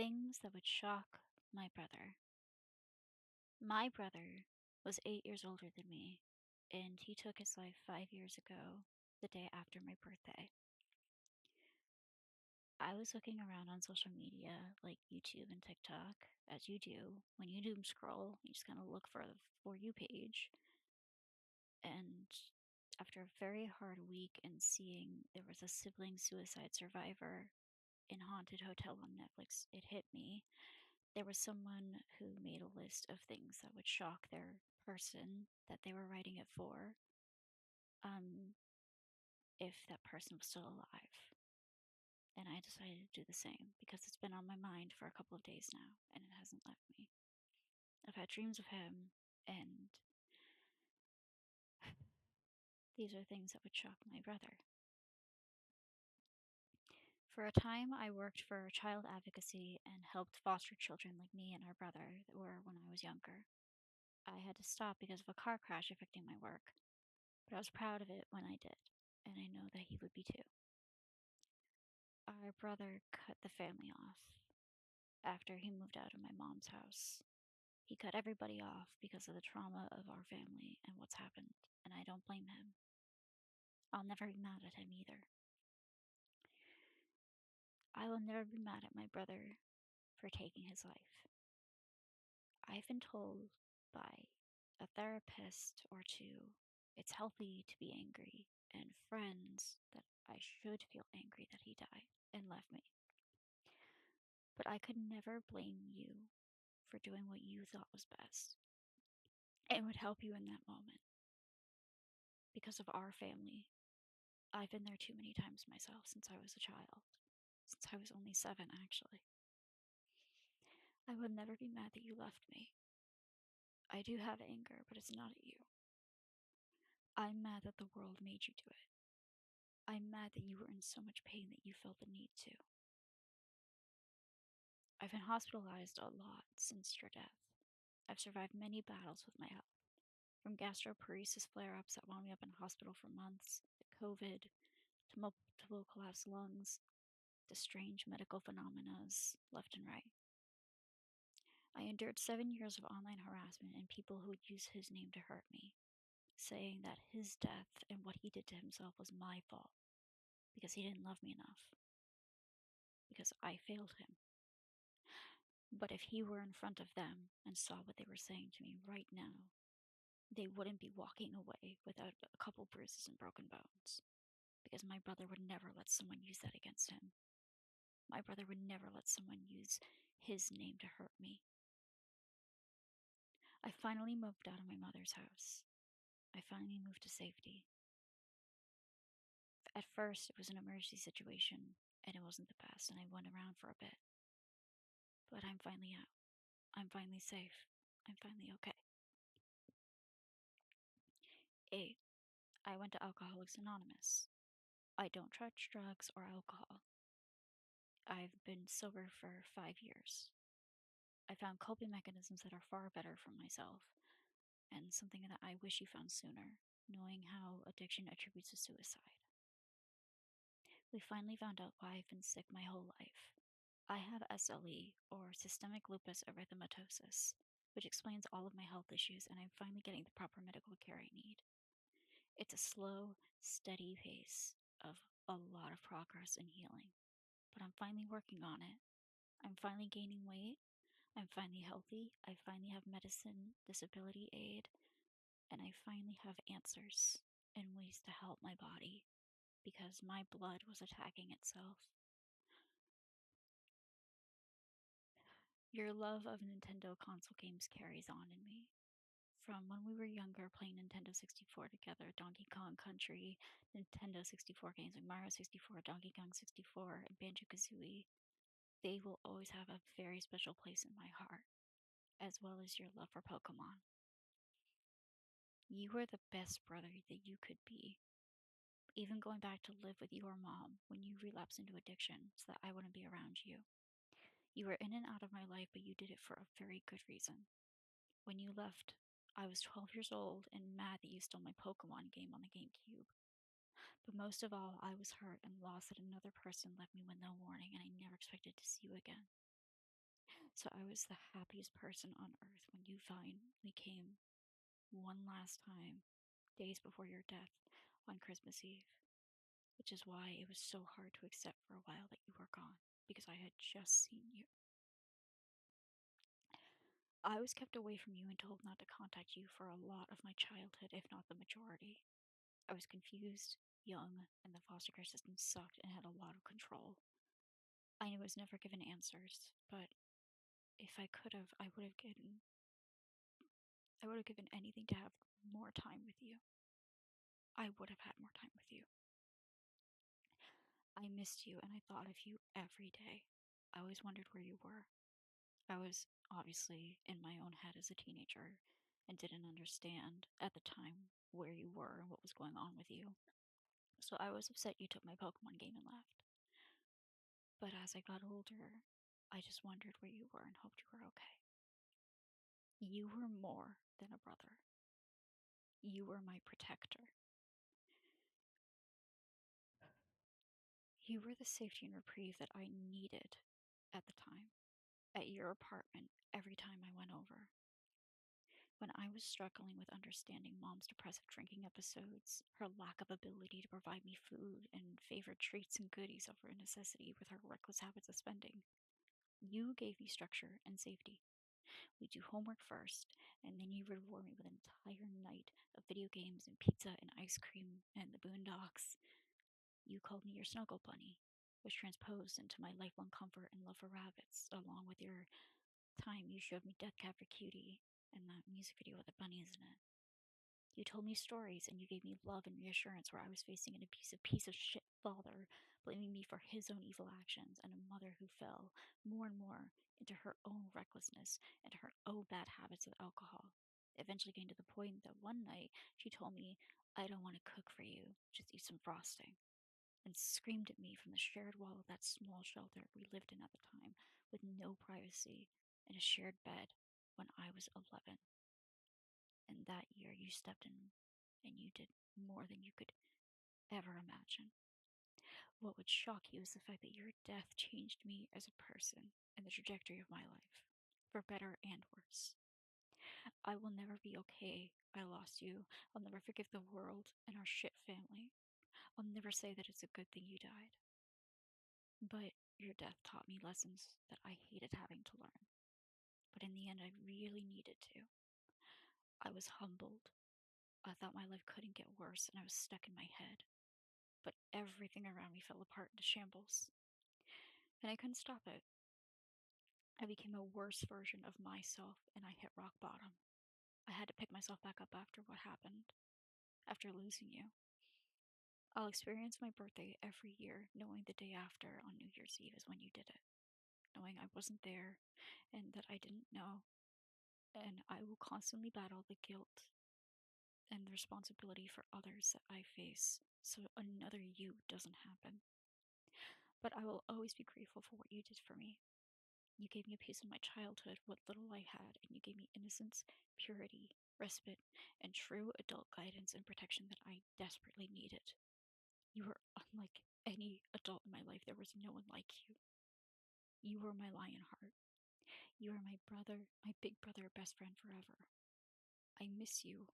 Things that would shock my brother. My brother was 8 years older than me, and he took his life 5 years ago, the day after my birthday. I was looking around on social media like YouTube and TikTok, as you do. When you doom scroll, you just kind of look for the For You page. And after a very hard week and seeing there was a sibling suicide survivor in Haunted Hotel on Netflix, it hit me. There was someone who made a list of things that would shock their person that they were writing it for, um, if that person was still alive. And I decided to do the same because it's been on my mind for a couple of days now and it hasn't left me. I've had dreams of him, and these are things that would shock my brother. For a time, I worked for child advocacy and helped foster children like me and our brother that were when I was younger. I had to stop because of a car crash affecting my work, but I was proud of it when I did, and I know that he would be too. Our brother cut the family off after he moved out of my mom's house. He cut everybody off because of the trauma of our family and what's happened, and I don't blame him. I'll never be mad at him either. I will never be mad at my brother for taking his life. I've been told by a therapist or two it's healthy to be angry, and friends that I should feel angry that he died and left me. But I could never blame you for doing what you thought was best and would help you in that moment. Because of our family, I've been there too many times myself since I was a child. Since I was only 7, actually. I would never be mad that you left me. I do have anger, but it's not at you. I'm mad that the world made you do it. I'm mad that you were in so much pain that you felt the need to. I've been hospitalized a lot since your death. I've survived many battles with my health, from gastroparesis flare ups that wound me up in hospital for months, to COVID, to multiple collapsed lungs, to strange medical phenomena left and right. I endured 7 years of online harassment and people who would use his name to hurt me, saying that his death and what he did to himself was my fault because he didn't love me enough, because I failed him. But if he were in front of them and saw what they were saying to me right now, they wouldn't be walking away without a couple bruises and broken bones. Because my brother would never let someone use that against him. My brother would never let someone use his name to hurt me. I finally moved out of my mother's house. I finally moved to safety. At first, it was an emergency situation, and it wasn't the best, and I went around for a bit. But I'm finally out. I'm finally safe. I'm finally okay. 8. I went to Alcoholics Anonymous. I don't touch drugs or alcohol. I've been sober for 5 years. I found coping mechanisms that are far better for myself, and something that I wish you found sooner, knowing how addiction attributes to suicide. We finally found out why I've been sick my whole life. I have SLE, or systemic lupus erythematosus, which explains all of my health issues, and I'm finally getting the proper medical care I need. It's a slow, steady pace of a lot of progress and healing, but I'm finally working on it. I'm finally gaining weight. I'm finally healthy. I finally have medicine, disability aid, and I finally have answers and ways to help my body because my blood was attacking itself. Your love of Nintendo console games carries on in me. From when we were younger playing Nintendo 64 together, Donkey Kong Country, Nintendo 64 games like Mario 64, Donkey Kong 64, and Banjo Kazooie, they will always have a very special place in my heart, as well as your love for Pokemon. You were the best brother that you could be, even going back to live with your mom when you relapsed into addiction so that I wouldn't be around you. You were in and out of my life, but you did it for a very good reason. When you left, I was 12 years old and mad that you stole my Pokemon game on the GameCube. But most of all, I was hurt and lost that another person left me with no warning, and I never expected to see you again. So I was the happiest person on earth when you finally came one last time, days before your death on Christmas Eve, which is why it was so hard to accept for a while that you were gone, because I had just seen you. I was kept away from you and told not to contact you for a lot of my childhood, if not the majority. I was confused, young, and the foster care system sucked and had a lot of control. I was never given answers, but if I could have, I would have given anything to have more time with you. I would have had more time with you. I missed you and I thought of you every day. I always wondered where you were. I was obviously in my own head as a teenager and didn't understand at the time where you were and what was going on with you. So I was upset you took my Pokemon game and left. But as I got older, I just wondered where you were and hoped you were okay. You were more than a brother. You were my protector. You were the safety and reprieve that I needed at the time. At your apartment, every time I went over. When I was struggling with understanding mom's depressive drinking episodes, her lack of ability to provide me food and favored treats and goodies over a necessity with her reckless habits of spending, you gave me structure and safety. We do homework first, and then you reward me with an entire night of video games and pizza and ice cream and the boondocks. You called me your snuggle bunny, which transposed into my lifelong comfort and love for rabbits, along with your time you showed me Death Cab for Cutie and that music video with the bunnies in it. You told me stories and you gave me love and reassurance where I was facing an abusive piece of shit father, blaming me for his own evil actions, and a mother who fell more and more into her own recklessness and her own bad habits of alcohol. Eventually getting to the point that one night she told me, I don't want to cook for you, just eat some frosting, and screamed at me from the shared wall of that small shelter we lived in at the time, with no privacy and a shared bed when I was 11. And that year you stepped in and you did more than you could ever imagine. What would shock you is the fact that your death changed me as a person and the trajectory of my life, for better and worse. I will never be okay. I lost you. I'll never forgive the world and our shit family. I'll never say that it's a good thing you died. But your death taught me lessons that I hated having to learn. But in the end, I really needed to. I was humbled. I thought my life couldn't get worse, and I was stuck in my head. But everything around me fell apart into shambles. And I couldn't stop it. I became a worse version of myself, and I hit rock bottom. I had to pick myself back up after what happened, after losing you. I'll experience my birthday every year, knowing the day after on New Year's Eve is when you did it, knowing I wasn't there and that I didn't know. And I will constantly battle the guilt and the responsibility for others that I face so another you doesn't happen. But I will always be grateful for what you did for me. You gave me a piece of my childhood, what little I had, and you gave me innocence, purity, respite, and true adult guidance and protection that I desperately needed. You were unlike any adult in my life. There was no one like you. You were my lion heart. You are my brother, my big brother, best friend forever. I miss you,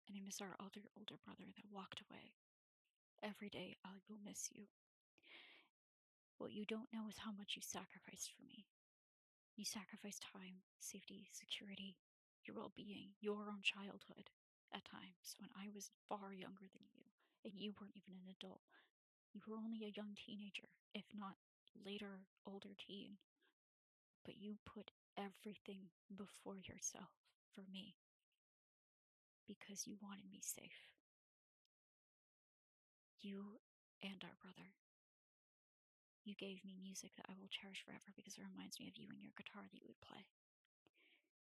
and I miss our older brother that walked away. Every day I will miss you. What you don't know is how much you sacrificed for me. You sacrificed time, safety, security, your well being, your own childhood at times when I was far younger than you and you weren't even an adult. You were only a young teenager, if not later older teen. But you put everything before yourself for me because you wanted me safe. You and our brother. You gave me music that I will cherish forever because it reminds me of you and your guitar that you would play.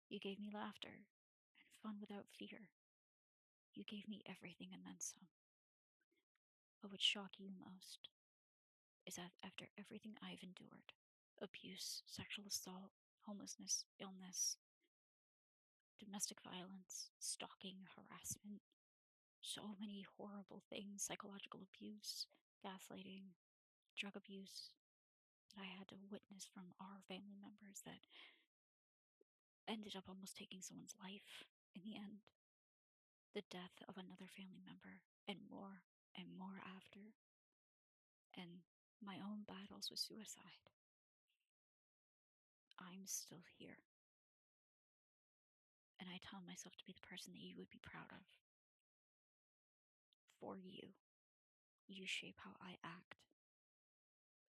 You gave me laughter and fun without fear. You gave me everything and then some. What would shock you most is that after everything I've endured, abuse, sexual assault, homelessness, illness, domestic violence, stalking, harassment, so many horrible things, psychological abuse, gaslighting, drug abuse, that I had to witness from our family members that ended up almost taking someone's life in the end. The death of another family member, and more after, and my own battles with suicide. I'm still here. And I tell myself to be the person that you would be proud of. For you. You shape how I act.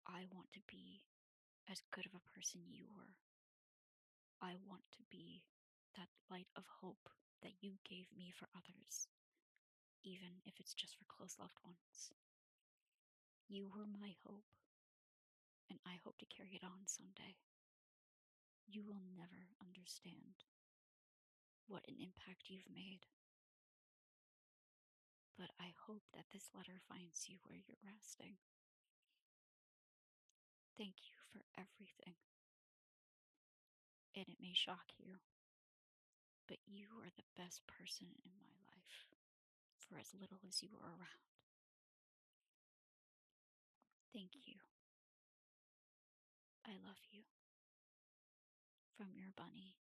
I want to be as good of a person you were. I want to be that light of hope that you gave me for others, even if it's just for close loved ones. You were my hope, and I hope to carry it on someday. You will never understand what an impact you've made, but I hope that this letter finds you where you're resting. Thank you for everything. And it may shock you, but you are the best person in my life for as little as you were around. Thank you. I love you. From your bunny.